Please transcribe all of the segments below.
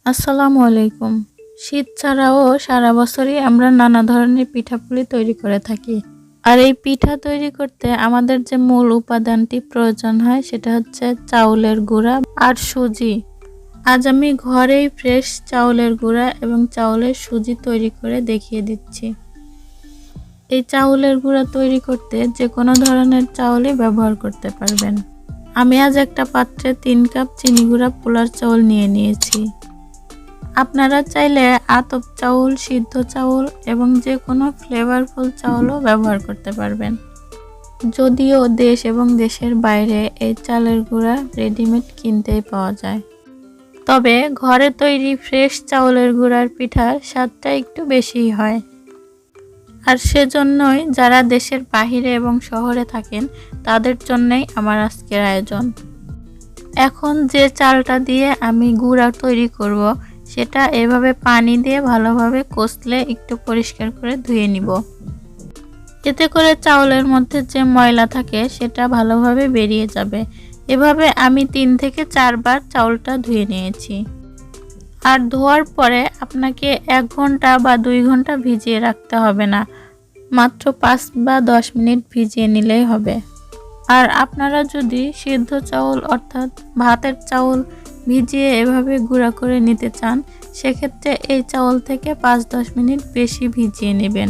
আসসালামু আলাইকুম। শীত ছাড়াও সারা বছরই আমরা নানা ধরনের পিঠাপুলি তৈরি করে থাকি। আর এই পিঠা তৈরি করতে আমাদের যে মূল উপাদানটি প্রয়োজন হয় সেটা হচ্ছে চাউলের গুঁড়া আর সুজি। আজ আমি ঘরেই ফ্রেশ চাউলের গুঁড়া এবং চাউলের সুজি তৈরি করে দেখিয়ে দিচ্ছি। এই চাউলের গুঁড়া তৈরি করতে যে কোনো ধরনের চাউলই ব্যবহার করতে পারবেন। আমি আজ একটা পাত্রে 3 কাপ চিনি গুঁড়া পোলার চাউল নিয়েছি। আপনারা চাইলে আতপ চাউল, সিদ্ধ চাউল এবং যে কোনো ফ্লেভারফুল চাউলও ব্যবহার করতে পারবেন। যদিও দেশ এবং দেশের বাইরে এই চালের গুঁড়া রেডিমেড কিনতেই পাওয়া যায়, তবে ঘরে তৈরি ফ্রেশ চাউলের গুঁড়ার পিঠার স্বাদটা একটু বেশিই হয়। আর সেজন্যই যারা দেশের বাহিরে এবং শহরে থাকেন তাদের জন্যই আমার আজকের আয়োজন। এখন যে চালটা দিয়ে আমি গুঁড়া তৈরি করব সেটা এভাবে পানি দিয়ে ভালোভাবে কষলে একটু পরিষ্কার করে ধুয়ে নিব। এতে করে চাউলের মধ্যে যে ময়লা থাকে সেটা ভালোভাবে বেরিয়ে যাবে। এভাবে আমি 3 থেকে 4 বার চাউলটা ধুয়ে নিয়েছি। আর ধোয়ার পরে আপনাকে 1 ঘন্টা বা 2 ঘন্টা ভিজিয়ে রাখতে হবে না, মাত্র 5 বা 10 মিনিট ভিজিয়ে নিলেই হবে। আর আপনারা যদি সিদ্ধ চাউল অর্থাৎ ভাতের চাউল ভিজিয়ে এভাবে গুঁড়া করে নিতে চান, সেক্ষেত্রে এই চাউল থেকে 5-10 মিনিট বেশি ভিজিয়ে নেবেন।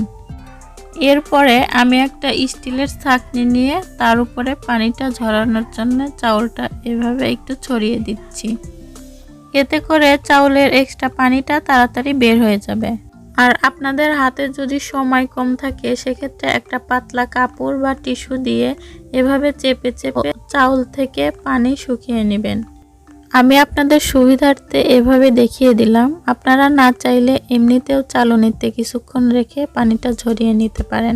এরপরে আমি একটা স্টিলের ছাঁকনি নিয়ে তার উপরে পানিটা ঝরানোর জন্য চাউলটা এভাবে একটু ছড়িয়ে দিচ্ছি। এতে করে চাউলের এক্সট্রা পানিটা তাড়াতাড়ি বের হয়ে যাবে। আর আপনাদের হাতে যদি সময় কম থাকে সেক্ষেত্রে একটা পাতলা কাপড় বা টিস্যু দিয়ে এভাবে চেপে চেপে চাউল থেকে পানি শুকিয়ে নেবেন। আমি আপনাদের সুবিধার্থে এভাবে দেখিয়ে দিলাম। আপনারা না চাইলে এমনিতেও চালনিতে কিছুক্ষণ রেখে পানিটা ঝরিয়ে নিতে পারেন।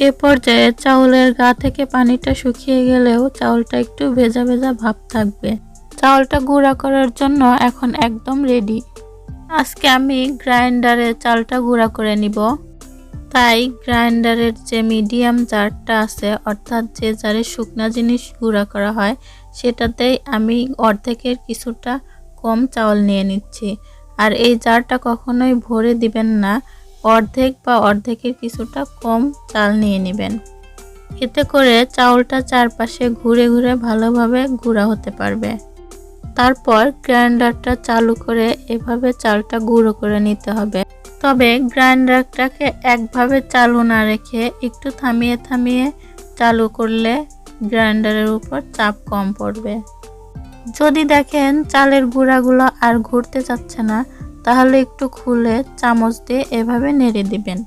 এ পর্যায়ে চাউলের গা থেকে পানিটা শুকিয়ে গেলেও চাউলটা একটু ভেজা ভেজা ভাব থাকবে। চাউলটা গুঁড়া করার জন্য এখন একদম রেডি। আজকে আমি গ্রাইন্ডারে চালটা গুঁড়া করে নিব, তাই গ্রাইন্ডারের যে মিডিয়াম জারটা আছে অর্থাৎ যে জারে শুকনা জিনিস গুঁড়া করা হয় সেটাতেই আমি অর্ধেকের কিছুটা কম চাউল নিয়ে নিচ্ছি। আর এই জারটা কখনোই ভরে দিবেন না, অর্ধেক বা অর্ধেকের কিছুটা কম চাল নিয়ে নেবেন। এতে করে চাউলটা চারপাশে ঘুরে ঘুরে ভালোভাবে গুঁড়া হতে পারবে। তারপর গ্রাইন্ডারটা চালু করে এভাবে চালটা গুঁড়ো করে নিতে হবে। তবে গ্রাইন্ডারটাকে একভাবে চালু না রেখে একটু থামিয়ে থামিয়ে চালু করলে গ্রাইন্ডারের উপর চাপ কম পড়বে। যদি দেখেন চালের গুঁড়াগুলো আর ঘুরতে চাচ্ছে না, তাহলে একটু খুলে চামচ দিয়ে এভাবে নেড়ে দিবেন।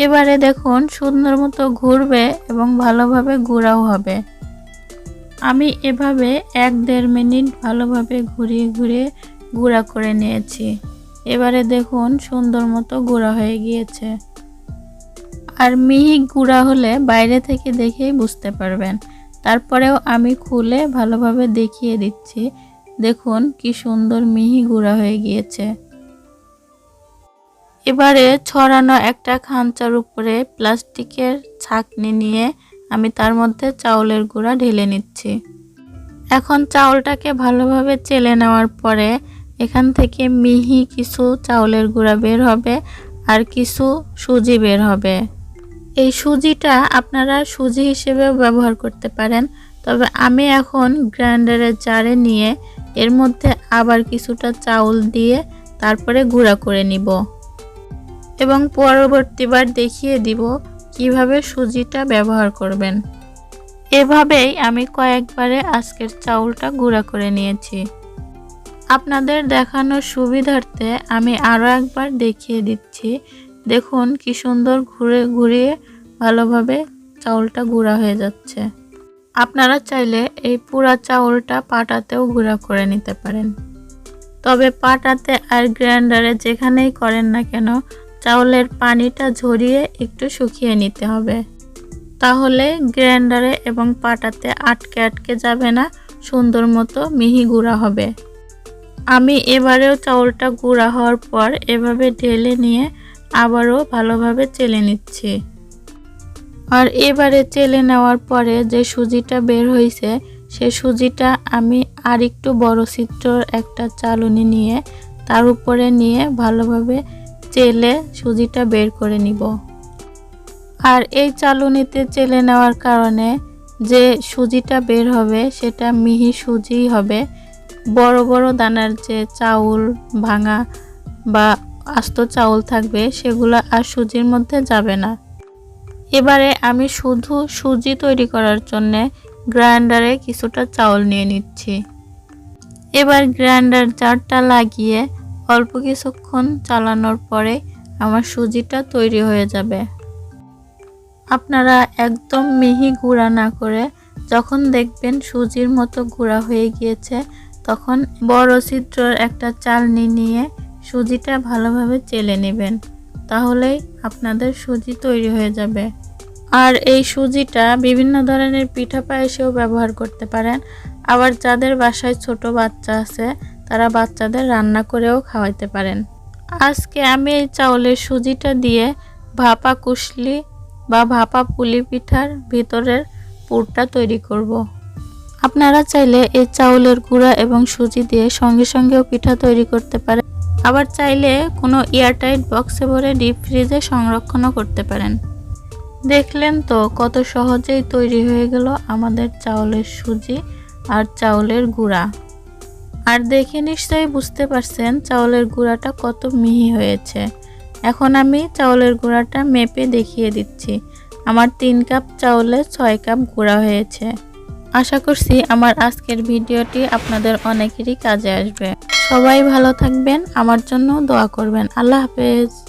এবারে দেখুন সুন্দর মতো ঘুরবে এবং ভালোভাবে গুঁড়াও হবে। আমি এভাবে 1-1.5 মিনিট ভালোভাবে ঘুরিয়ে ঘুরিয়ে গুঁড়া করে নিয়েছি। এবারে দেখুন সুন্দর মতো গুঁড়া হয়ে গিয়েছে। আর মিহি গুঁড়া হলে বাইরে থেকে দেখেই বুঝতে পারবেন। তারপরেও আমি খুলে ভালোভাবে দেখিয়ে দিচ্ছি। দেখুন কি সুন্দর মিহি গুঁড়া হয়ে গিয়েছে। এবারে ছড়ানো একটা খাঁচার উপরে প্লাস্টিকের ছাঁকনি নিয়ে আমি তার মধ্যে চাউলের গুঁড়া ঢেলে নিচ্ছি। এখন চাউলটাকে ভালোভাবে চেলে নেওয়ার পরে এখান থেকে মিহি কিছু চাউলের গুঁড়া বের হবে আর কিছু সুজি বের হবে। এই সুজিটা আপনারা সুজি হিসেবেও ব্যবহার করতে পারেন, তবে আমি এখন গ্রাইন্ডারের জারে নিয়ে এর মধ্যে আবার কিছুটা চাউল দিয়ে তারপরে গুঁড়া করে নিব এবং পরবর্তীবার দেখিয়ে দিব কিভাবে সুজিটা ব্যবহার করবেন। এভাবেই আমি কয়েকবারে আজকের চাউলটা গুঁড়া করে নিয়েছি। আপনাদের দেখানোর সুবিধার্থে আমি আরও একবার দেখিয়ে দিচ্ছি। দেখুন কি সুন্দর ঘুরে ঘুরিয়ে ভালোভাবে চাউলটা গুঁড়া হয়ে যাচ্ছে। আপনারা চাইলে এই পুরা চাউলটা পাটাতেও গুঁড়া করে নিতে পারেন, তবে পাটাতে আর গ্রাইন্ডারে যেখানেই করেন না কেন চাউলের পানিটা ঝরিয়ে একটু শুকিয়ে নিতে হবে, তাহলে গ্রাইন্ডারে এবং পাটাতে আটকে আটকে যাবে না, সুন্দর মতো মিহি গুঁড়া হবে। আমি এবারেও চাউলটা গুঁড়া হওয়ার পর এভাবে ঢেলে নিয়ে আবারও ভালোভাবে চেলে নিচ্ছি। আর এবারে চেলে নেওয়ার পরে যে সুজিটা বের হয়েছে সে সুজিটা আমি আরেকটু বড় ছিদ্রর একটা চালুনি নিয়ে তার উপরে নিয়ে ভালোভাবে চেলে সুজিটা বের করে নিব। আর এই চালুনিতে চেলে নেওয়ার কারণে যে সুজিটা বের হবে সেটা মিহি সুজিই হবে। বড় বড় দানার যে চাউল ভাঙা বা আস্ত চাউল থাকবে সেগুলো আর সুজির মধ্যে যাবে না। এবারে আমি শুধু সুজি তৈরি করার জন্যে গ্রাইন্ডারে কিছুটা চাউল নিয়ে নিচ্ছি। এবার গ্রাইন্ডার জারটা লাগিয়ে অল্প কিছুক্ষণ চালানোর পরে আমার সুজিটা তৈরি হয়ে যাবে। আপনারা একদম মিহি গুঁড়া না করে যখন দেখবেন সুজির মতো গুঁড়া হয়ে গিয়েছে তখন বড় ছিদ্রর একটা চালনি নিয়ে সুজিটা ভালোভাবে চেলে নেবেন, তাহলেই আপনাদের সুজি তৈরি হয়ে যাবে। আর এই সুজিটা বিভিন্ন ধরনের পিঠা পায়েসেও ব্যবহার করতে পারেন। আবার যাদের বাসায় ছোট বাচ্চা আছে তারা বাচ্চাদের রান্না করেও খাওয়াইতে পারেন। আজকে আমি এই চাউলের সুজিটা দিয়ে ভাপা কুশলি বা ভাপা পুলি পিঠার ভিতরের পুরটা তৈরি করব। আপনারা চাইলে এই চাউলের গুঁড়া এবং সুজি দিয়ে সঙ্গে সঙ্গেও পিঠা তৈরি করতে পারেন। আবার চাইলে কোনো এয়ারটাইট বক্সে ভরে ডিপ ফ্রিজে সংরক্ষণও করতে পারেন। দেখলেন তো কত সহজেই তৈরি হয়ে গেল আমাদের চাউলের সুজি আর চাউলের গুঁড়া। আর দেখে নিশ্চয়ই বুঝতে পারছেন চাউলের গুঁড়াটা কত মিহি হয়েছে। এখন আমি চাউলের গুঁড়াটা মেপে দেখিয়ে দিচ্ছি। আমার 3 কাপ চাউলে 6 কাপ গুঁড়া হয়েছে। আশা করছি আমার আজকের ভিডিওটি আপনাদের অনেকেরই কাজে আসবে। সবাই ভালো থাকবেন, আমার জন্য দোয়া করবেন। আল্লাহ হাফেজ।